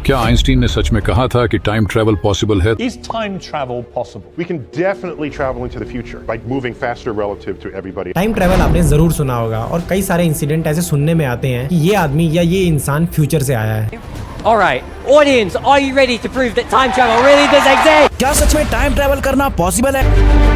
क्या आइंस्टीन ने सच में कहा था कि टाइम ट्रैवल पॉसिबल है? Is time travel possible? We can definitely travel into the future by moving faster relative to everybody. Time travel आपने जरूर सुना होगा और कई सारे इंसिडेंट ऐसे सुनने में आते हैं कि ये आदमी या ये इंसान फ्यूचर से आया है। Alright, audience, are you ready to prove that time travel really does exist? क्या सच में टाइम ट्रैवल करना पॉसिबल है?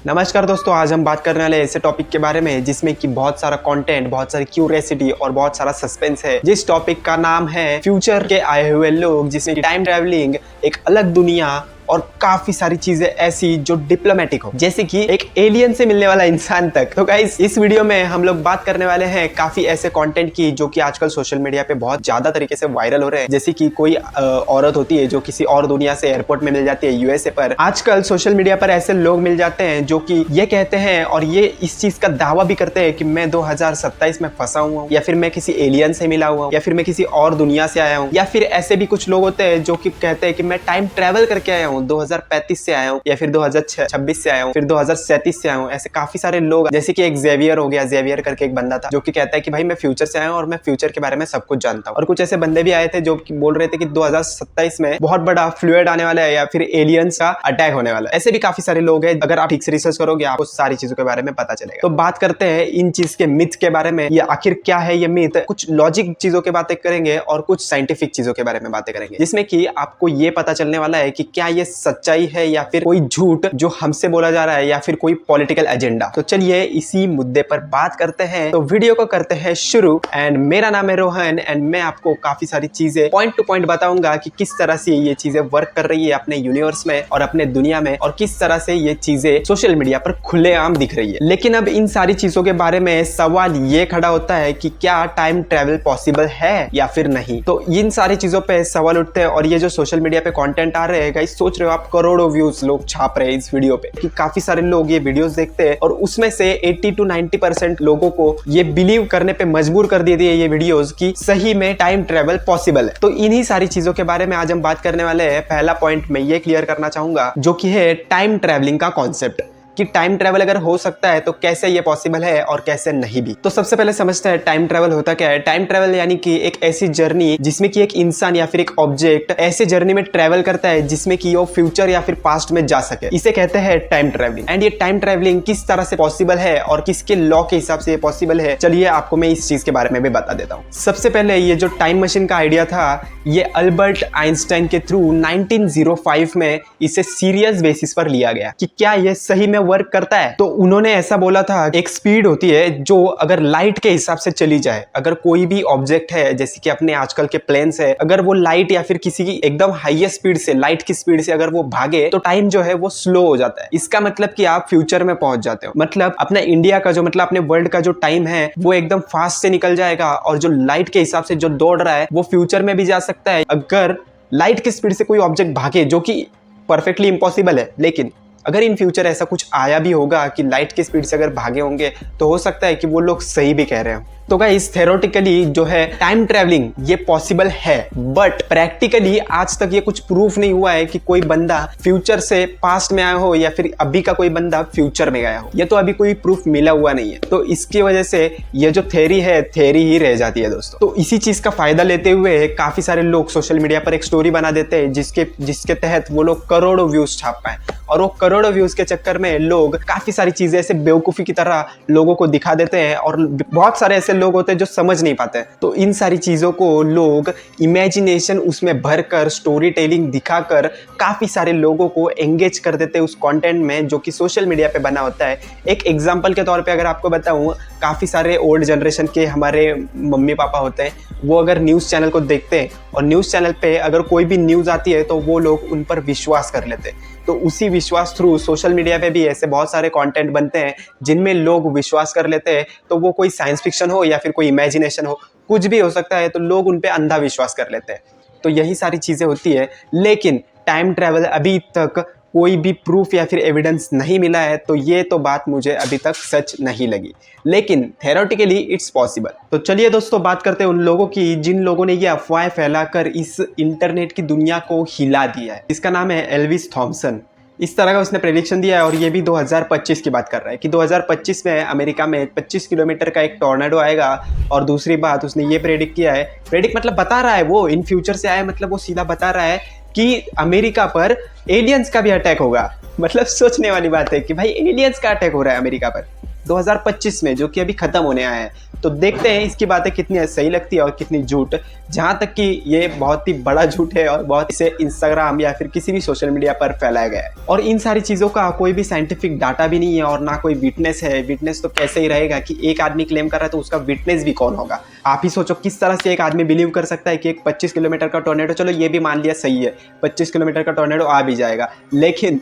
नमस्कार दोस्तों, आज हम बात करने वाले ऐसे टॉपिक के बारे में जिसमें कि बहुत सारा कंटेंट, बहुत सारी क्यूरियोसिटी और बहुत सारा सस्पेंस है। जिस टॉपिक का नाम है फ्यूचर के आए हुए लोग, जिसमें कि टाइम ट्रैवलिंग, एक अलग दुनिया और काफी सारी चीजें ऐसी जो डिप्लोमेटिक हो, जैसे कि एक एलियन से मिलने वाला इंसान तक। तो गाइस, इस वीडियो में हम लोग बात करने वाले हैं काफी ऐसे कंटेंट की जो कि आजकल सोशल मीडिया पे बहुत ज्यादा तरीके से वायरल हो रहे हैं। जैसे कि कोई औरत होती है जो किसी और दुनिया से एयरपोर्ट में मिल जाती है यूएसए पर। आजकल सोशल मीडिया पर ऐसे लोग मिल जाते हैं जो कि ये कहते हैं और ये इस चीज का दावा भी करते हैं कि मैं 2027 में फंसा हुआ हूँ, या फिर मैं किसी एलियन से मिला हुआ हूँ, या फिर मैं किसी और दुनिया से आया हूँ, या फिर ऐसे भी कुछ लोग होते हैं जो कि कहते हैं कि मैं टाइम ट्रेवल करके आया हूँ, 2035 से आया हूँ, या फिर 2026 से आया हूँ, फिर 2037 से आया हूँ। ऐसे काफी सारे लोग, जैसे कि एक जेवियर हो गया, जेवियर करके एक बंदा था जो कि कहता है कि भाई मैं फ्यूचर से आया हूँ और मैं फ्यूचर के बारे में सब कुछ जानता हूँ। और कुछ ऐसे बंदे भी आए थे जो कि बोल रहे थे कि 2027 में बहुत बड़ा फ्लूइड आने वाला है या फिर एलियंस का अटैक होने वाला है। ऐसे भी काफी सारे लोग हैं। अगर आप ठीक से रिसर्च करोगे आपको सारी चीजों के बारे में पता चलेगा। तो बात करते हैं इन चीज के मिथ के बारे में। ये आखिर क्या है ये मिथ? कुछ लॉजिक चीजों की बातें करेंगे और कुछ साइंटिफिक चीजों के बारे में बातें करेंगे, जिसमें कि आपको ये पता चलने वाला है कि क्या ये सच्चाई है या फिर कोई झूठ जो हमसे बोला जा रहा है, या फिर कोई पॉलिटिकल एजेंडा। तो चलिए इसी मुद्दे पर बात करते हैं। तो वीडियो को करते हैं शुरू। एंड मेरा नाम है रोहन एंड मैं आपको काफी सारी चीजें पॉइंट टू पॉइंट बताऊंगा कि किस तरह से ये चीजें वर्क कर रही है अपने यूनिवर्स में और अपने दुनिया में, और किस तरह से ये चीजें सोशल मीडिया पर खुलेआम दिख रही है। लेकिन अब इन सारी चीजों के बारे में सवाल ये खड़ा होता है कि क्या टाइम ट्रेवल पॉसिबल है या फिर नहीं। तो इन सारी चीजों पे सवाल उठते हैं। और ये जो सोशल मीडिया पे कंटेंट आ रहे हैं, गाइस सोच रहे हो आप, करोड़ों व्यूज लोग छाप रहे हैं इस वीडियो पे कि काफी सारे लोग ये वीडियोस देखते हैं और उसमें से 80 to 90% लोगों को ये बिलीव करने पे मजबूर कर देती है ये वीडियोस कि सही में टाइम ट्रेवल पॉसिबल है। तो इन्हीं सारी चीजों के बारे में आज हम बात करने वाले हैं। पहला पॉइंट मैं ये क्लियर करना चाहूंगा जो कि है टाइम ट्रेवलिंग का कॉन्सेप्ट, कि टाइम ट्रैवल अगर हो सकता है तो कैसे ये पॉसिबल है और कैसे नहीं भी। तो सबसे पहले समझते हैं टाइम ट्रैवल होता क्या है। टाइम ट्रैवल यानी कि एक ऐसी जर्नी जिसमें कि एक इंसान या फिर एक ऑब्जेक्ट ऐसे जर्नी में ट्रैवल करता है जिसमें कि वो फ्यूचर या फिर पास्ट में जा सके, इसे कहते हैं टाइम ट्रैवलिंग। एंड ये टाइम ट्रैवलिंग किस तरह से पॉसिबल है और किसके लॉ के हिसाब से ये पॉसिबल है, चलिए आपको मैं इस चीज के बारे में भी बता देता हूँ। सबसे पहले ये जो टाइम मशीन का आइडिया था, ये अल्बर्ट आइंस्टाइन के थ्रू 1905 में इसे सीरियस बेसिस पर लिया गया कि क्या ये सही में वर्क करता है। तो उन्होंने ऐसा बोला था, एक स्पीड होती है जो अगर लाइट के हिसाब से चली जाए, अगर कोई भी ऑब्जेक्ट है जैसे कि अपने आजकल के प्लेन्स है, अगर वो लाइट या फिर किसी की एकदम हाईएस्ट स्पीड से, लाइट की स्पीड से अगर वो भागे तो टाइम जो है वो स्लो हो जाता है। इसका मतलब कि आप फ्यूचर में पहुंच जाते हो। मतलब अपना इंडिया का जो, मतलब अपने वर्ल्ड का जो टाइम है वो एकदम फास्ट से निकल जाएगा, और जो लाइट के हिसाब से जो दौड़ रहा है वो फ्यूचर में भी जा सकता है अगर लाइट की स्पीड से कोई ऑब्जेक्ट भागे, जो कि परफेक्टली इम्पॉसिबल है। लेकिन अगर इन फ्यूचर ऐसा कुछ आया भी होगा कि लाइट की स्पीड से अगर भागे होंगे तो हो सकता है कि वो लोग सही भी कह रहे हो। तो गाइस, थ्योरेटिकली जो है टाइम ट्रैवलिंग ये पॉसिबल है, बट प्रैक्टिकली आज तक ये कुछ प्रूफ नहीं हुआ है कि कोई बंदा फ्यूचर से पास्ट में आया हो या फिर अभी का कोई बंदा फ्यूचर में गया हो। ये तो अभी कोई प्रूफ मिला हुआ नहीं है। तो इसकी वजह से ये जो थ्योरी है, थ्योरी ही रह जाती है दोस्तों। तो इसी चीज का फायदा लेते हुए काफी सारे लोग सोशल मीडिया पर एक स्टोरी बना देते हैं जिसके तहत वो लोग करोड़ों व्यूज छाप पाए। और वो करोड़ों व्यूज के चक्कर में लोग काफी सारी चीजें ऐसे बेवकूफी की तरह लोगों को दिखा देते हैं, और बहुत सारे ऐसे लोग होते हैं जो समझ नहीं पाते। तो इन सारी चीजों को लोग इमेजिनेशन उसमें भरकर, स्टोरी टेलिंग दिखाकर काफी सारे लोगों को एंगेज कर देते हैं उस कंटेंट में जो कि सोशल मीडिया पे बना होता है। एक एग्जांपल के तौर पे अगर आपको बताऊं, काफी सारे ओल्ड जनरेशन के हमारे मम्मी पापा होते हैं, वो अगर न्यूज़ चैनल को देखते हैं और न्यूज़ चैनल पे अगर कोई भी न्यूज़ आती है तो वो लोग उन पर विश्वास कर लेते हैं। तो उसी विश्वास थ्रू सोशल मीडिया पे भी ऐसे बहुत सारे कंटेंट बनते हैं जिनमें लोग विश्वास कर लेते हैं। तो वो कोई साइंस फिक्शन हो या फिर कोई इमेजिनेशन हो, कुछ भी हो सकता है, तो लोग उन पे अंधा विश्वास कर लेते हैं। तो यही सारी चीज़ें होती है। लेकिन टाइम ट्रैवल अभी तक कोई भी प्रूफ या फिर एविडेंस नहीं मिला है, तो ये तो बात मुझे अभी तक सच नहीं लगी। लेकिन थ्योरेटिकली इट्स पॉसिबल। तो चलिए दोस्तों, बात करते हैं उन लोगों की जिन लोगों ने ये अफवाहें फैलाकर इस इंटरनेट की दुनिया को हिला दिया है। इसका नाम है एल्विस थॉमसन। इस तरह का उसने प्रेडिक्शन दिया है और ये भी 2025 की बात कर रहा है कि 2025 में अमेरिका में 25 किलोमीटर का एक टॉर्नेडो आएगा। और दूसरी बात उसने ये प्रेडिक्ट किया है, प्रेडिक्ट मतलब बता रहा है, वो इन फ्यूचर से आया मतलब वो सीधा बता रहा है कि अमेरिका पर एलियंस का भी अटैक होगा। मतलब सोचने वाली बात है कि भाई एलियंस का अटैक हो रहा है अमेरिका पर 2025 में, जो कि अभी खत्म होने आया है। तो देखते हैं इसकी बातें कितनी सही लगती है और कितनी झूठ, जहां तक कि ये बहुत ही बड़ा झूठ है और बहुत इसे इंस्टाग्राम या फिर किसी भी सोशल मीडिया पर फैलाया गया है। और इन सारी चीज़ों का कोई भी साइंटिफिक डाटा भी नहीं है और ना कोई विटनेस है। विटनेस तो कैसे ही रहेगा कि एक आदमी क्लेम कर रहा है तो उसका विटनेस भी कौन होगा। आप ही सोचो किस तरह से एक आदमी बिलीव कर सकता है कि एक 25 किलोमीटर का टॉर्नेडो, चलो ये भी मान लिया सही है 25 किलोमीटर का टॉर्नेडो आ भी जाएगा, लेकिन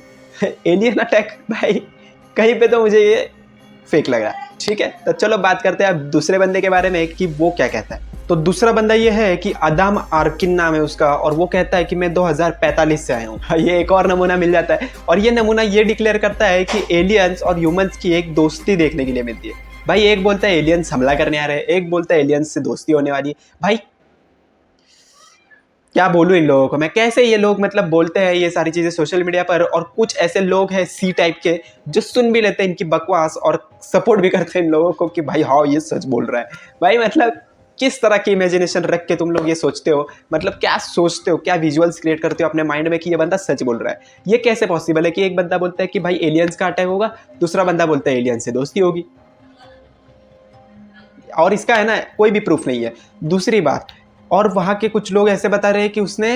एलियन अटैक भाई कहीं पे तो मुझे ये फेक लग रहा है। ठीक है, तो चलो बात करते हैं अब दूसरे बंदे के बारे में कि वो क्या कहता है। तो दूसरा बंदा ये है कि अदाम आर्किन नाम है उसका, और वो कहता है कि मैं 2045 से आया हूँ। ये एक और नमूना मिल जाता है और ये नमूना ये डिक्लेयर करता है कि एलियंस और ह्यूमंस की एक दोस्ती देखने के लिए मिलती है। भाई एक बोलता है एलियंस हमला करने आ रहे हैं, एक बोलता है एलियंस से दोस्ती होने वाली है। भाई क्या बोलूं इन लोगों को मैं, कैसे ये लोग मतलब बोलते हैं ये सारी चीज़ें सोशल मीडिया पर, और कुछ ऐसे लोग हैं सी टाइप के जो सुन भी लेते हैं इनकी बकवास और सपोर्ट भी करते हैं इन लोगों को कि भाई हाँ ये सच बोल रहा है। भाई मतलब किस तरह की इमेजिनेशन रख के तुम लोग ये सोचते हो, मतलब क्या सोचते हो, क्या विजुअल्स क्रिएट करते हो अपने माइंड में कि ये बंदा सच बोल रहा है। ये कैसे पॉसिबल है कि एक बंदा बोलता है कि भाई एलियंस का अटैक होगा, दूसरा बंदा बोलता है एलियंस से दोस्ती होगी, और इसका है ना कोई भी प्रूफ नहीं है। दूसरी बात, और वहाँ के कुछ लोग ऐसे बता रहे हैं कि उसने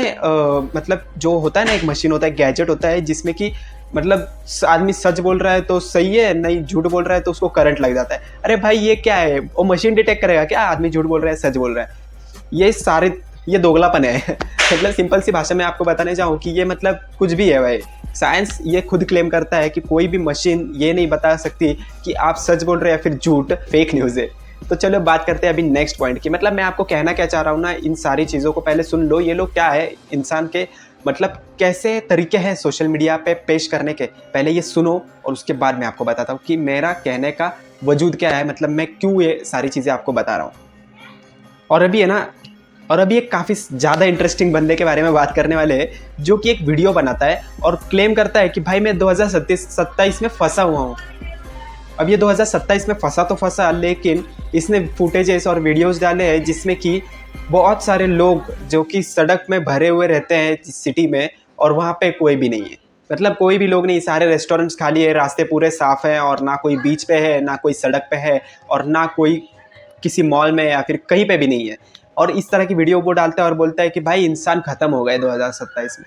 मतलब जो होता है ना एक मशीन होता है, गैजेट होता है जिसमें कि मतलब आदमी सच बोल रहा है तो सही है, नहीं झूठ बोल रहा है तो उसको करंट लग जाता है। अरे भाई ये क्या है, वो मशीन डिटेक्ट करेगा क्या आदमी झूठ बोल रहा है सच बोल रहा है? ये दोगलापन है। मतलब सिंपल सी भाषा में आपको बताने जाऊँ कि ये मतलब कुछ भी है भाई। साइंस ये खुद क्लेम करता है कि कोई भी मशीन ये नहीं बता सकती कि आप सच बोल रहे हैं या फिर झूठ, फेक न्यूज़ है। तो चलो बात करते हैं अभी नेक्स्ट पॉइंट की। मतलब मैं आपको कहना क्या चाह रहा हूँ ना, इन सारी चीज़ों को पहले सुन लो। ये लोग क्या है, इंसान के मतलब कैसे तरीके हैं सोशल मीडिया पे पेश करने के, पहले ये सुनो और उसके बाद मैं आपको बताता हूँ कि मेरा कहने का वजूद क्या है, मतलब मैं क्यों ये सारी चीज़ें आपको बता रहा हूँ। और अभी एक काफ़ी ज़्यादा इंटरेस्टिंग बंदे के बारे में बात करने वाले हैं, जो कि एक वीडियो बनाता है और क्लेम करता है कि भाई मैं 2027 में फंसा हुआ हूँ। अब ये 2027 में फंसा तो फंसा, लेकिन इसने फुटेजेस और वीडियोस डाले हैं जिसमें कि बहुत सारे लोग जो कि सड़क में भरे हुए रहते हैं सिटी में, और वहाँ पे कोई भी नहीं है। मतलब कोई भी लोग नहीं, सारे रेस्टोरेंट्स खाली है, रास्ते पूरे साफ़ हैं, और ना कोई बीच पे है, ना कोई सड़क पे है, और ना कोई किसी मॉल में या फिर कहीं पे भी नहीं है। और इस तरह की वीडियो वो डालता है और बोलता है कि भाई इंसान ख़त्म हो गए 2027 में।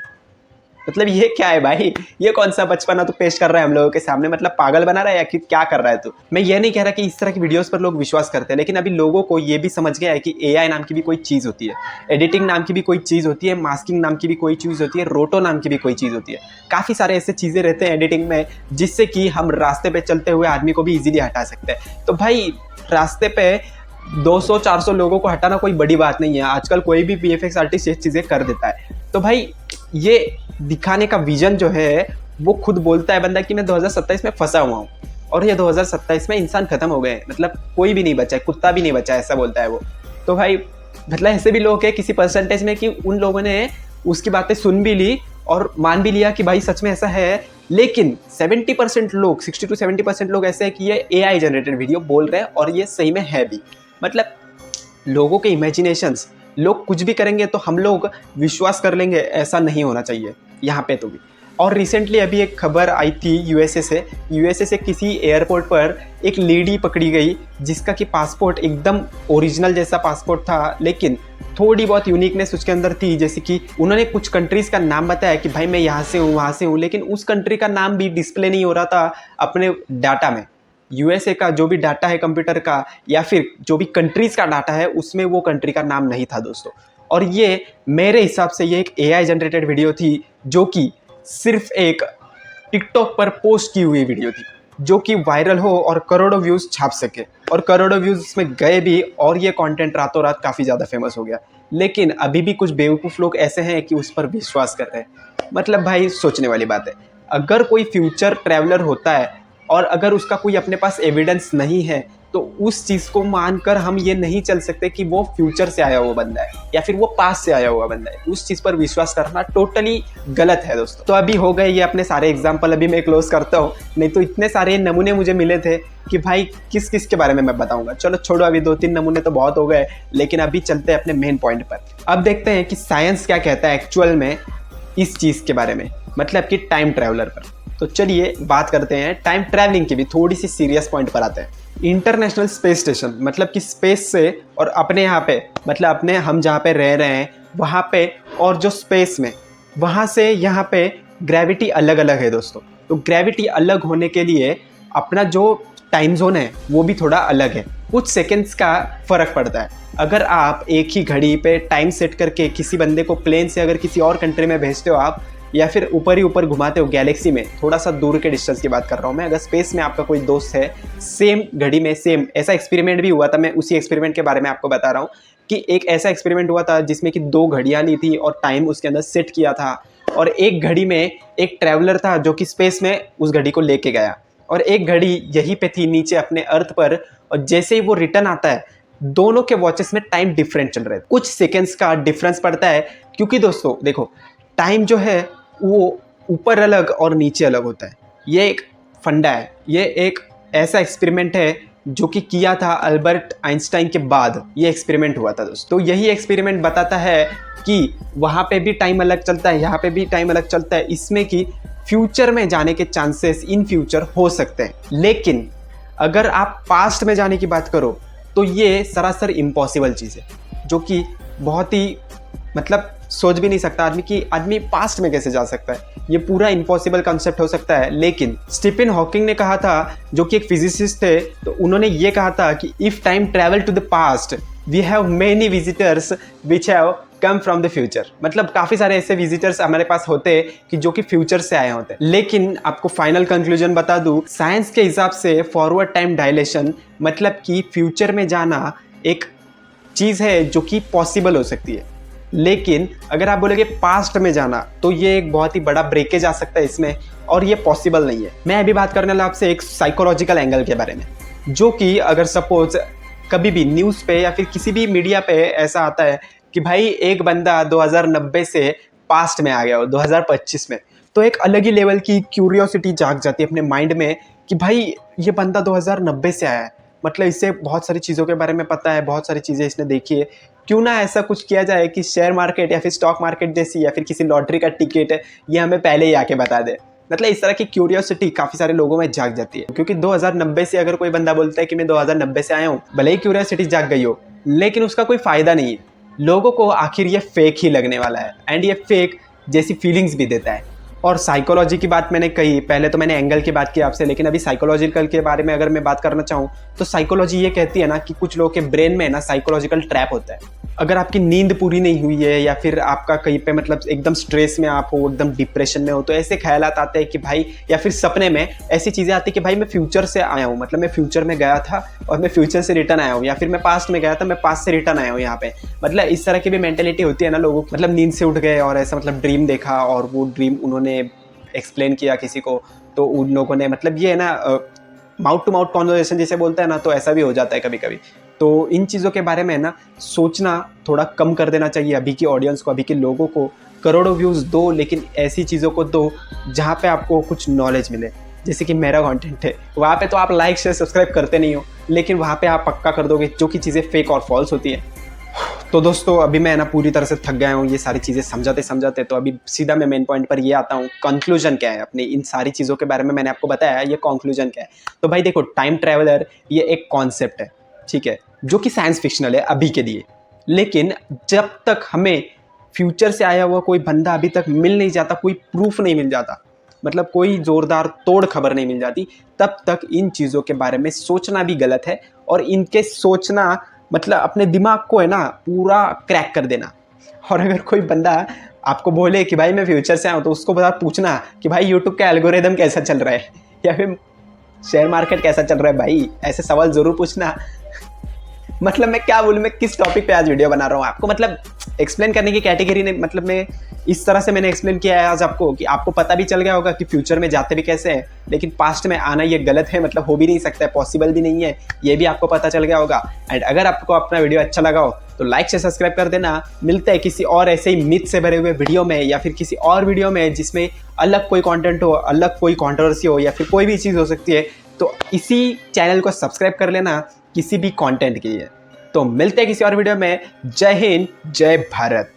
मतलब ये क्या है भाई, ये कौन सा बचपना तो पेश कर रहा है हम लोगों के सामने, मतलब पागल बना रहा है या कि क्या कर रहा है तू? मैं ये नहीं कह रहा कि इस तरह की वीडियोस पर लोग विश्वास करते हैं, लेकिन अभी लोगों को ये भी समझ गया है कि एआई नाम की भी कोई चीज़ होती है, एडिटिंग नाम की भी कोई चीज़ होती है, मास्किंग नाम की भी कोई चीज़ होती है, रोटो नाम की भी कोई चीज़ होती है। काफ़ी सारे ऐसे चीज़ें रहते हैं एडिटिंग में जिससे कि हम रास्ते पर चलते हुए आदमी को भी ईजिली हटा सकते हैं। तो भाई रास्ते पे 200-400 लोगों को हटाना कोई बड़ी बात नहीं है, आजकल कोई भी VFX आर्टिस्ट ये चीज़ें कर देता है। तो भाई ये दिखाने का विजन जो है वो खुद बोलता है बंदा कि मैं 2027 में फंसा हुआ हूँ, और ये 2027 में इंसान खत्म हो गए, मतलब कोई भी नहीं बचा है, कुत्ता भी नहीं बचा है, ऐसा बोलता है वो। तो भाई मतलब ऐसे भी लोग हैं किसी परसेंटेज में कि उन लोगों ने उसकी बातें सुन भी ली और मान भी लिया कि भाई सच में ऐसा है, लेकिन 70% लोग, 60 to 70% लोग ऐसे हैं कि ये AI जनरेटेड वीडियो बोल रहे हैं और ये सही में है भी। मतलब लोगों के इमेजिनेशंस, लोग कुछ भी करेंगे तो हम लोग विश्वास कर लेंगे, ऐसा नहीं होना चाहिए यहाँ पे तो भी। और रिसेंटली अभी एक खबर आई थी यूएसए से किसी एयरपोर्ट पर एक लेडी पकड़ी गई जिसका कि पासपोर्ट एकदम ओरिजिनल जैसा पासपोर्ट था, लेकिन थोड़ी बहुत यूनिकनेस उसके अंदर थी। जैसे कि उन्होंने कुछ कंट्रीज़ का नाम बताया कि भाई मैं यहाँ से हूँ, वहाँ से हूँ, लेकिन उस कंट्री का नाम भी डिस्प्ले नहीं हो रहा था अपने डाटा में। यूएसए का जो भी डाटा है कंप्यूटर का या फिर जो भी कंट्रीज़ का डाटा है उसमें वो कंट्री का नाम नहीं था दोस्तों। और ये मेरे हिसाब से ये एक AI जनरेटेड वीडियो थी, जो कि सिर्फ एक टिकटॉक पर पोस्ट की हुई वीडियो थी, जो कि वायरल हो और करोड़ों व्यूज़ छाप सके, और करोड़ों व्यूज़ इसमें गए भी, और ये कंटेंट रातों रात काफ़ी ज़्यादा फेमस हो गया। लेकिन अभी भी कुछ बेवकूफ़ लोग ऐसे हैं कि उस पर विश्वास कर रहे हैं। मतलब भाई सोचने वाली बात है, अगर कोई फ्यूचर ट्रैवलर होता है और अगर उसका कोई अपने पास एविडेंस नहीं है तो उस चीज़ को मानकर हम ये नहीं चल सकते कि वो फ्यूचर से आया हुआ बंदा है या फिर वो पास्ट से आया हुआ बंदा है। उस चीज़ पर विश्वास करना टोटली गलत है दोस्तों। तो अभी हो गए ये अपने सारे एग्जाम्पल, अभी मैं क्लोज करता हूँ, नहीं तो इतने सारे नमूने मुझे मिले थे कि भाई किस किस के बारे में मैं बताऊंगा। चलो छोड़ो, अभी 2-3 नमूने तो बहुत हो गए, लेकिन अभी चलते हैं अपने मेन पॉइंट पर। अब देखते हैं कि साइंस क्या कहता है एक्चुअल में इस चीज़ के बारे में, मतलब कि टाइम ट्रैवलर पर। तो चलिए बात करते हैं टाइम ट्रैवलिंग की भी, थोड़ी सी सीरियस पॉइंट पर आते हैं। इंटरनेशनल स्पेस स्टेशन, मतलब कि स्पेस से और अपने यहाँ पे, मतलब अपने हम जहाँ पे रह रहे हैं वहाँ पे और जो स्पेस में, वहाँ से यहाँ पे ग्रेविटी अलग अलग है दोस्तों। तो ग्रेविटी अलग होने के लिए अपना जो टाइम जोन है वो भी थोड़ा अलग है, कुछ सेकेंड्स का फ़र्क पड़ता है। अगर आप एक ही घड़ी पे टाइम सेट करके किसी बंदे को प्लेन से अगर किसी और कंट्री में भेजते हो आप, या फिर ऊपर ही ऊपर घुमाते हो गैलेक्सी में, थोड़ा सा दूर के डिस्टेंस की बात कर रहा हूँ मैं, अगर स्पेस में आपका कोई दोस्त है, सेम घड़ी में सेम, ऐसा एक्सपेरिमेंट भी हुआ था, मैं उसी एक्सपेरिमेंट के बारे में आपको बता रहा हूँ कि एक ऐसा एक्सपेरिमेंट हुआ था जिसमें कि 2 घड़ियाँ ली थी और टाइम उसके अंदर सेट किया था, और एक घड़ी में एक ट्रैवलर था जो कि स्पेस में उस घड़ी को लेके गया, और एक घड़ी यहीं पे थी नीचे अपने अर्थ पर, और जैसे ही वो रिटर्न आता है दोनों के वॉचेस में टाइम डिफरेंट चल रहे थे, कुछ सेकेंड्स का डिफरेंस पड़ता है। क्योंकि दोस्तों देखो, टाइम जो है वो ऊपर अलग और नीचे अलग होता है, ये एक फंडा है। ये एक ऐसा एक्सपेरिमेंट है जो कि किया था अल्बर्ट आइंस्टाइन के बाद ये एक्सपेरिमेंट हुआ था दोस्तों। तो यही एक्सपेरिमेंट बताता है कि वहाँ पे भी टाइम अलग चलता है, यहाँ पे भी टाइम अलग चलता है, इसमें कि फ्यूचर में जाने के चांसेस इन फ्यूचर हो सकते हैं। लेकिन अगर आप पास्ट में जाने की बात करो तो ये सरासर इम्पॉसिबल चीज़ है, जो कि बहुत ही मतलब सोच भी नहीं सकता आदमी कि आदमी पास्ट में कैसे जा सकता है। ये पूरा इम्पॉसिबल कॉन्सेप्ट हो सकता है। लेकिन स्टीफन हॉकिंग ने कहा था, जो कि एक फिजिसिस्ट थे, तो उन्होंने ये कहा था कि if time travel to the past we have many visitors which have come from the future. मतलब काफ़ी सारे ऐसे विजिटर्स हमारे पास होते हैं कि जो कि फ्यूचर से आए होते हैं। लेकिन आपको फाइनल कंक्लूजन बता दूं, साइंस के हिसाब से फॉरवर्ड टाइम डायलेशन मतलब कि फ्यूचर में जाना एक चीज़ है जो कि पॉसिबल हो सकती है। लेकिन अगर आप बोलेंगे पास्ट में जाना तो ये एक बहुत ही बड़ा ब्रेकेज आ सकता है इसमें, और ये पॉसिबल नहीं है। मैं अभी बात करने वाला आपसे एक साइकोलॉजिकल एंगल के बारे में, जो कि अगर सपोज कभी भी न्यूज़ पे या फिर किसी भी मीडिया पे ऐसा आता है कि भाई एक बंदा 2090 से पास्ट में आ गया हो 2025 में, तो एक अलग ही लेवल की क्यूरियोसिटी जाग जाती है अपने माइंड में कि भाई ये बंदा 2090 से आया है, मतलब इससे बहुत सारी चीज़ों के बारे में पता है, बहुत सारी चीज़ें इसने देखी है। क्यों ना ऐसा कुछ किया जाए कि शेयर मार्केट या फिर स्टॉक मार्केट जैसी या फिर किसी लॉटरी का टिकट है, ये हमें पहले ही आके बता दे। मतलब इस तरह की क्यूरियोसिटी काफ़ी सारे लोगों में जाग जाती है, क्योंकि 2090 से अगर कोई बंदा बोलता है कि मैं 2090 से आया हूँ, भले ही क्यूरियोसिटी जाग गई हो, लेकिन उसका कोई फ़ायदा नहीं है। लोगों को आखिर ये फेक ही लगने वाला है, एंड ये फेक जैसी फीलिंग्स भी देता है। और साइकोलॉजी की बात मैंने कही, पहले तो मैंने एंगल की बात की आपसे, लेकिन अभी साइकोलॉजिकल के बारे में अगर मैं बात करना चाहूँ तो साइकोलॉजी ये कहती है ना कि कुछ लोगों के ब्रेन में ना साइकोलॉजिकल ट्रैप होता है। अगर आपकी नींद पूरी नहीं हुई है या फिर आपका कहीं पे मतलब एकदम स्ट्रेस में आप हो, एकदम डिप्रेशन में हो, तो ऐसे ख्यालात आते हैं कि भाई, या फिर सपने में ऐसी चीज़ें आती हैं कि भाई मैं फ्यूचर से आया हूँ, मतलब मैं फ्यूचर में गया था और मैं फ्यूचर से रिटर्न आया हूँ, या फिर मैं पास्ट में गया था, मैं पास्ट से रिटर्न आया हूँ यहाँ पे। मतलब इस तरह की भी मेंटेलिटी होती है ना लोगों को, मतलब नींद से उठ गए और ऐसा मतलब ड्रीम देखा और वो ड्रीम उन्होंने एक्सप्लेन किया किसी को, तो उन लोगों ने मतलब ये है ना माउथ टू माउथ कॉन्वर्सेशन जिसे बोलते हैं ना, तो ऐसा भी हो जाता है कभी कभी। तो इन चीज़ों के बारे में ना सोचना थोड़ा कम कर देना चाहिए अभी की ऑडियंस को, अभी के लोगों को। करोड़ों व्यूज़ दो, लेकिन ऐसी चीज़ों को दो जहाँ पे आपको कुछ नॉलेज मिले, जैसे कि मेरा कंटेंट है। वहाँ पे तो आप लाइक शेयर सब्सक्राइब करते नहीं हो, लेकिन वहाँ पे आप पक्का कर दोगे जो कि चीज़ें फेक और फॉल्स होती है। तो दोस्तों अभी मैं ना पूरी तरह से थक गया हूँ ये सारी चीज़ें समझाते समझाते, तो अभी सीधा मैं मेन पॉइंट पर ये आता हूँ। कंक्लूजन क्या है अपने इन सारी चीज़ों के बारे में मैंने आपको बताया, ये कंक्लूजन क्या है। तो भाई देखो, टाइम ट्रैवलर ये एक कॉन्सेप्ट है, ठीक है, जो कि साइंस फिक्शनल है अभी के लिए। लेकिन जब तक हमें फ्यूचर से आया हुआ कोई बंदा अभी तक मिल नहीं जाता, कोई प्रूफ नहीं मिल जाता, मतलब कोई ज़ोरदार तोड़ खबर नहीं मिल जाती, तब तक इन चीज़ों के बारे में सोचना भी गलत है। और इनके सोचना मतलब अपने दिमाग को है ना पूरा क्रैक कर देना। और अगर कोई बंदा आपको बोले कि भाई मैं फ्यूचर से आया हूँ, तो उसको बता पूछना कि भाई यूट्यूब का एल्गोरिदम कैसा चल रहा है या फिर शेयर मार्केट कैसा चल रहा है। भाई ऐसे सवाल ज़रूर पूछना। मतलब मैं क्या बोलूँ, मैं किस टॉपिक पे आज वीडियो बना रहा हूँ आपको मतलब एक्सप्लेन करने की कैटेगरी नहीं, मतलब मैं इस तरह से मैंने एक्सप्लेन किया है आज आपको कि आपको पता भी चल गया होगा कि फ्यूचर में जाते भी कैसे हैं, लेकिन पास्ट में आना ये गलत है, मतलब हो भी नहीं सकता है, पॉसिबल भी नहीं है, ये भी आपको पता चल गया होगा। एंड अगर आपको अपना वीडियो अच्छा लगा हो तो लाइक से सब्सक्राइब कर देना। मिलते हैं किसी और ऐसे ही मिथ से भरे हुए वीडियो में या फिर किसी और वीडियो में जिसमें अलग कोई कंटेंट हो, अलग कोई कंट्रोवर्सी हो या फिर कोई भी चीज़ हो सकती है। तो इसी चैनल को सब्सक्राइब कर लेना किसी भी कंटेंट के लिए। तो मिलते हैं किसी और वीडियो में। जय हिंद, जय भारत।